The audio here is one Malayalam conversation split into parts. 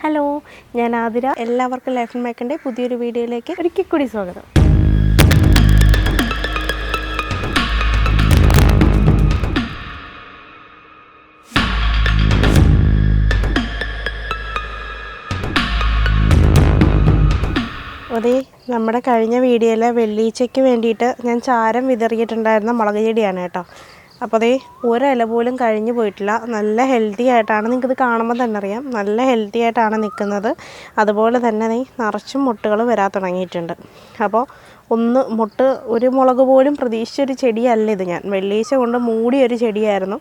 ഹലോ, ഞാൻ ആതിര. എല്ലാവർക്കും ലൈഫ് ആൻഡ് മേക്കറിൻ്റെ പുതിയൊരു വീഡിയോയിലേക്ക് ഒരിക്കൽ കൂടി സ്വാഗതം. അതെ, നമ്മുടെ കഴിഞ്ഞ വീഡിയോയിലെ വെള്ളീച്ചയ്ക്ക് വേണ്ടിയിട്ട് ഞാൻ ചാരം വിതറിയിട്ടുണ്ടായിരുന്ന മുളക് ചെടിയാണ് കേട്ടോ. അപ്പോൾ അതേ ഒരില പോലും കഴിഞ്ഞു പോയിട്ടില്ല. നല്ല ഹെൽത്തി ആയിട്ടാണ്, നിങ്ങൾക്കിത് കാണുമ്പോൾ തന്നെ അറിയാം, നല്ല ഹെൽത്തി ആയിട്ടാണ് നിൽക്കുന്നത്. അതുപോലെ തന്നെ നിറച്ചും മുട്ടുകൾ വരാൻ തുടങ്ങിയിട്ടുണ്ട്. അപ്പോൾ ഒരു മുളക് പോലും പ്രതീക്ഷിച്ചൊരു ചെടിയല്ല ഇത്. ഞാൻ വെള്ളീച്ച കൊണ്ട് മൂടിയൊരു ചെടിയായിരുന്നു.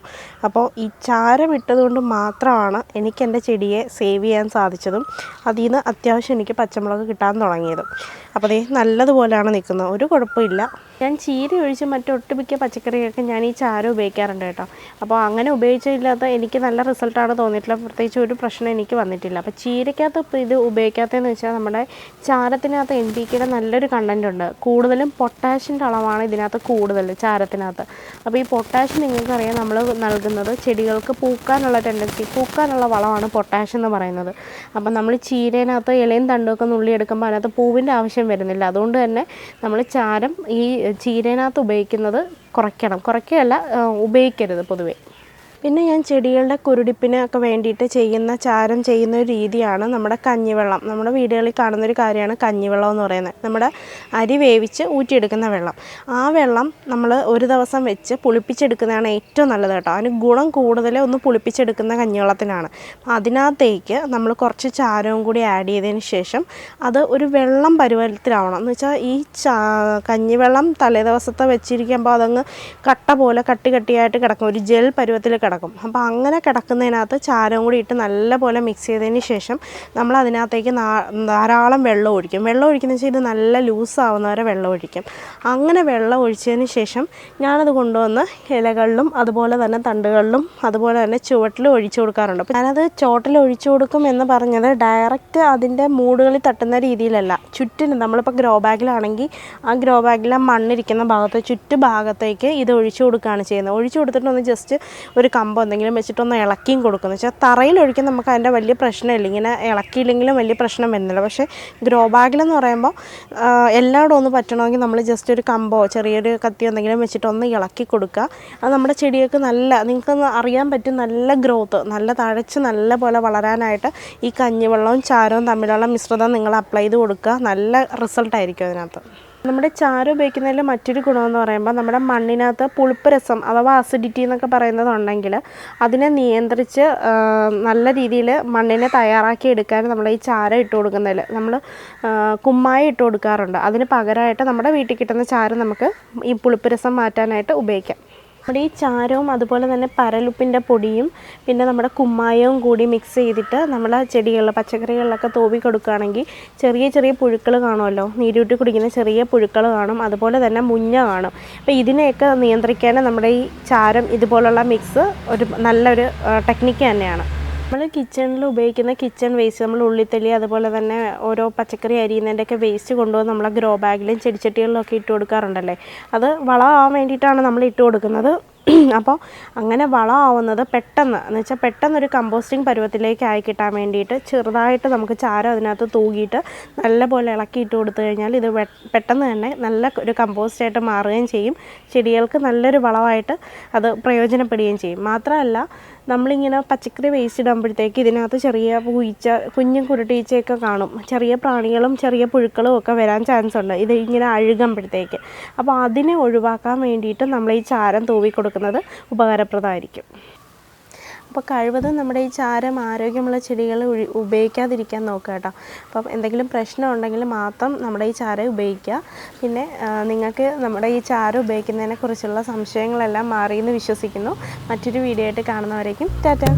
അപ്പോൾ ഈ ചാരം ഇട്ടതുകൊണ്ട് മാത്രമാണ് എനിക്ക് എൻ്റെ ചെടിയെ സേവ് ചെയ്യാൻ സാധിച്ചതും അതിൽ നിന്ന് അത്യാവശ്യം എനിക്ക് പച്ചമുളക് കിട്ടാൻ തുടങ്ങിയതും. അപ്പോൾ അതേ നല്ലതുപോലെയാണ് നിൽക്കുന്നത്, ഒരു കുഴപ്പമില്ല. ഞാൻ ചീര ഒഴിച്ച് മറ്റൊട്ടുമിക്ക പച്ചക്കറികൾക്ക് ഞാൻ ഈ ചാരം ഉപയോഗിക്കാറുണ്ട് കേട്ടോ. അപ്പോൾ അങ്ങനെ ഉപയോഗിച്ചില്ലാത്ത എനിക്ക് നല്ല റിസൾട്ടാണ് തോന്നിയിട്ടില്ല. പ്രത്യേകിച്ച് ഒരു പ്രശ്നം എനിക്ക് വന്നിട്ടില്ല. അപ്പോൾ ചീരയ്ക്കകത്ത് ഇത് ഉപയോഗിക്കാത്തതെന്ന് വെച്ചാൽ നമ്മുടെ ചാരത്തിനകത്ത് NPKയുടെ നല്ലൊരു കണ്ടൻ്റ് ഉണ്ട്. കൂടുതലും പൊട്ടാഷിൻ്റെ അളവാണ് ഇതിനകത്ത് കൂടുതൽ ചാരത്തിനകത്ത്. അപ്പോൾ ഈ പൊട്ടാഷ് നിങ്ങൾക്കറിയാം, നമ്മൾ നൽകുന്നത് ചെടികൾക്ക് പൂക്കാനുള്ള വളമാണ് പൊട്ടാഷ് എന്ന് പറയുന്നത്. അപ്പം നമ്മൾ ചീരേനകത്ത് ഇലയും തണ്ടുമൊക്കെ നുള്ളിയെടുക്കുമ്പോൾ അതിനകത്ത് പൂവിൻ്റെ ആവശ്യം വരുന്നില്ല. അതുകൊണ്ട് തന്നെ നമ്മൾ ചാരം ഈ ചീരേനകത്ത് ഉപയോഗിക്കുന്നത് കുറയ്ക്കുകയല്ല, ഉപയോഗിക്കരുത് പൊതുവേ. പിന്നെ ഞാൻ ചെടികളുടെ കുരുടിപ്പിനൊക്കെ വേണ്ടിയിട്ട് ചാരം ചെയ്യുന്ന ഒരു രീതിയാണ് നമ്മുടെ കഞ്ഞിവെള്ളം. നമ്മുടെ വീടുകളിൽ കാണുന്നൊരു കാര്യമാണ് കഞ്ഞിവെള്ളം എന്ന് പറയുന്നത്. നമ്മുടെ അരി വേവിച്ച് ഊറ്റിയെടുക്കുന്ന വെള്ളം. ആ വെള്ളം നമ്മൾ ഒരു ദിവസം വെച്ച് പുളിപ്പിച്ചെടുക്കുന്നതാണ് ഏറ്റവും നല്ലത് കേട്ടോ. അതിന് ഗുണം കൂടുതൽ ഒന്ന് പുളിപ്പിച്ചെടുക്കുന്ന കഞ്ഞിവെള്ളത്തിനാണ്. അതിനകത്തേക്ക് നമ്മൾ കുറച്ച് ചാരവും കൂടി ആഡ് ചെയ്തതിന് ശേഷം അത് ഒരു വെള്ളം പരുവത്തിലാവണം. എന്ന് വെച്ചാൽ ഈ കഞ്ഞിവെള്ളം തലേദിവസത്തെ വെച്ചിരിക്കുമ്പോൾ അതങ്ങ് കട്ട പോലെ കട്ടിയായിട്ട് കിടക്കും, ഒരു ജെൽ പരുവത്തിൽ കിടക്കും. അപ്പോൾ അങ്ങനെ കിടക്കുന്നതിനകത്ത് ചാരവും കൂടി ഇട്ട് നല്ലപോലെ മിക്സ് ചെയ്തതിന് ശേഷം നമ്മൾ അതിനകത്തേക്ക് ധാരാളം വെള്ളം ഒഴിക്കും. വെള്ളം ഒഴിക്കുന്ന വെച്ചാൽ ഇത് നല്ല ലൂസാവുന്നവരെ വെള്ളം ഒഴിക്കും. അങ്ങനെ വെള്ളം ഒഴിച്ചതിന് ശേഷം ഞാനത് കൊണ്ടുവന്ന് ഇലകളിലും അതുപോലെ തന്നെ തണ്ടുകളിലും അതുപോലെ തന്നെ ചുവട്ടിലും ഒഴിച്ചു കൊടുക്കാറുണ്ട്. അപ്പോൾ ഞാനത് ചോട്ടിൽ ഒഴിച്ചു കൊടുക്കും എന്ന് പറഞ്ഞത് ഡയറക്റ്റ് അതിൻ്റെ മൂടുകളിൽ തട്ടുന്ന രീതിയിലല്ല. ചുറ്റിനും നമ്മളിപ്പോൾ ഗ്രോ ബാഗിലാണെങ്കിൽ ആ ഗ്രോ ബാഗിലെ മണ്ണിരിക്കുന്ന ചുറ്റുഭാഗത്തേക്ക് ഇത് ഒഴിച്ചു കൊടുക്കുകയാണ് ചെയ്യുന്നത്. ഒഴിച്ചു കൊടുത്തിട്ടൊന്ന് ജസ്റ്റ് ഒരു കമ്പോ എന്തെങ്കിലും വെച്ചിട്ടൊന്ന് ഇളക്കിയും കൊടുക്കുന്നത് വെച്ചാൽ തറയിൽ ഒഴിക്കാൻ നമുക്ക് അതിൻ്റെ വലിയ പ്രശ്നമില്ല. ഇങ്ങനെ ഇളക്കിയില്ലെങ്കിലും വലിയ പ്രശ്നം വരുന്നില്ല. പക്ഷേ ഗ്രോ ബാഗിലെന്ന് പറയുമ്പോൾ എല്ലായിടും ഒന്ന് പറ്റണമെങ്കിൽ നമ്മൾ ജസ്റ്റ് ഒരു കമ്പോ ചെറിയൊരു കത്തിയോ എന്തെങ്കിലും വെച്ചിട്ടൊന്ന് ഇളക്കി കൊടുക്കുക. അത് നമ്മുടെ ചെടികൾക്ക് നിങ്ങൾക്കൊന്ന് അറിയാൻ പറ്റും, നല്ല ഗ്രോത്ത്, നല്ല തഴച്ച് നല്ല പോലെ വളരാനായിട്ട് ഈ കഞ്ഞിവെള്ളവും ചാരവും തമ്മിലുള്ള മിശ്രിതം നിങ്ങൾ അപ്ലൈ ചെയ്ത് കൊടുക്കുക. നല്ല റിസൾട്ടായിരിക്കും അതിനകത്ത്. നമ്മുടെ ചാരം ഉപയോഗിക്കുന്നതിൽ മറ്റൊരു ഗുണമെന്ന് പറയുമ്പോൾ നമ്മുടെ മണ്ണിനകത്ത് പുളിപ്പ് രസം അഥവാ അസിഡിറ്റി എന്നൊക്കെ പറയുന്നതുണ്ടെങ്കിൽ അതിനെ നിയന്ത്രിച്ച് നല്ല രീതിയിൽ മണ്ണിനെ തയ്യാറാക്കി എടുക്കാൻ നമ്മൾ ഈ ചാരം ഇട്ട് കൊടുക്കുന്നതിൽ നമ്മൾ കുമ്മായി ഇട്ട് കൊടുക്കാറുണ്ട്. അതിന് പകരമായിട്ട് നമ്മുടെ വീട്ടിൽ കിട്ടുന്ന ചാരം നമുക്ക് ഈ പുളിപ്പ് രസം മാറ്റാനായിട്ട് ഉപയോഗിക്കാം. നമ്മുടെ ഈ ചാരവും അതുപോലെ തന്നെ പരലുപ്പിൻ്റെ പൊടിയും പിന്നെ നമ്മുടെ കുമ്മായവും കൂടി മിക്സ് ചെയ്തിട്ട് നമ്മുടെ പച്ചക്കറികളിലൊക്കെ തൂവി കൊടുക്കുകയാണെങ്കിൽ ചെറിയ പുഴുക്കൾ കാണുമല്ലോ, നീരൂറ്റി കുടിക്കുന്ന ചെറിയ പുഴുക്കൾ കാണും, അതുപോലെ തന്നെ മുഞ്ഞ കാണും. അപ്പോൾ ഇതിനെയൊക്കെ നിയന്ത്രിക്കാൻ നമ്മുടെ ഈ ചാരം ഇതുപോലുള്ള മിക്സ് ഒരു നല്ലൊരു ടെക്നിക്ക് തന്നെയാണ്. നമ്മൾ കിച്ചണിൽ ഉപയോഗിക്കുന്ന കിച്ചൺ വേസ്റ്റ്, നമ്മൾ ഉള്ളിത്തലി അതുപോലെ തന്നെ ഓരോ പച്ചക്കറി അരിയുന്നതിൻ്റെയൊക്കെ വേസ്റ്റ് കൊണ്ടുവന്ന് നമ്മളെ ഗ്രോ ബാഗിലും ചെടിച്ചട്ടികളിലൊക്കെ ഇട്ട് കൊടുക്കാറുണ്ടല്ലേ. അത് വളമാവാൻ വേണ്ടിയിട്ടാണ് നമ്മൾ ഇട്ട് കൊടുക്കുന്നത്. അപ്പോൾ അങ്ങനെ വളമാവുന്നത് പെട്ടെന്നൊരു കമ്പോസ്റ്റിംഗ് പരുവത്തിലേക്ക് ആയി കിട്ടാൻ വേണ്ടിയിട്ട് ചെറുതായിട്ട് നമുക്ക് ചാരം അതിനകത്ത് തൂകിയിട്ട് നല്ലപോലെ ഇളക്കിയിട്ട് കൊടുത്തു കഴിഞ്ഞാൽ ഇത് പെട്ടെന്ന് തന്നെ നല്ല ഒരു കമ്പോസ്റ്റായിട്ട് മാറുകയും ചെയ്യും. ചെടികൾക്ക് നല്ലൊരു വളമായിട്ട് അത് പ്രയോജനപ്പെടുകയും ചെയ്യും. മാത്രമല്ല, നമ്മളിങ്ങനെ പച്ചക്കറി വേസ്റ്റ് ഇടുമ്പോഴത്തേക്ക് ഇതിനകത്ത് ചെറിയ കുഞ്ഞും കുരുട്ടീച്ചയൊക്കെ കാണും. ചെറിയ പ്രാണികളും ചെറിയ പുഴുക്കളും ഒക്കെ വരാൻ ചാൻസ് ഉണ്ട് ഇത് ഇങ്ങനെ അഴുകുമ്പോഴത്തേക്ക്. അപ്പോൾ അതിനെ ഒഴിവാക്കാൻ വേണ്ടിയിട്ട് നമ്മൾ ഈ ചാരം തൂവി കൊടുക്കുന്നത് ഉപകാരപ്രദമായിരിക്കും. അപ്പോൾ കഴിവതും നമ്മുടെ ഈ ചാരം ആരോഗ്യമുള്ള ചെടികൾ ഉപയോഗിക്കാതിരിക്കാൻ നോക്കുക കേട്ടോ. അപ്പം എന്തെങ്കിലും പ്രശ്നം ഉണ്ടെങ്കിൽ മാത്രം നമ്മുടെ ഈ ചാരം ഉപയോഗിക്കുക. പിന്നെ നിങ്ങൾക്ക് നമ്മുടെ ഈ ചാരം ഉപയോഗിക്കുന്നതിനെക്കുറിച്ചുള്ള സംശയങ്ങളെല്ലാം മാറിയെന്ന് വിശ്വസിക്കുന്നു. മറ്റൊരു വീഡിയോ ആയിട്ട് കാണുന്നവരേക്കും ടാറ്റാ.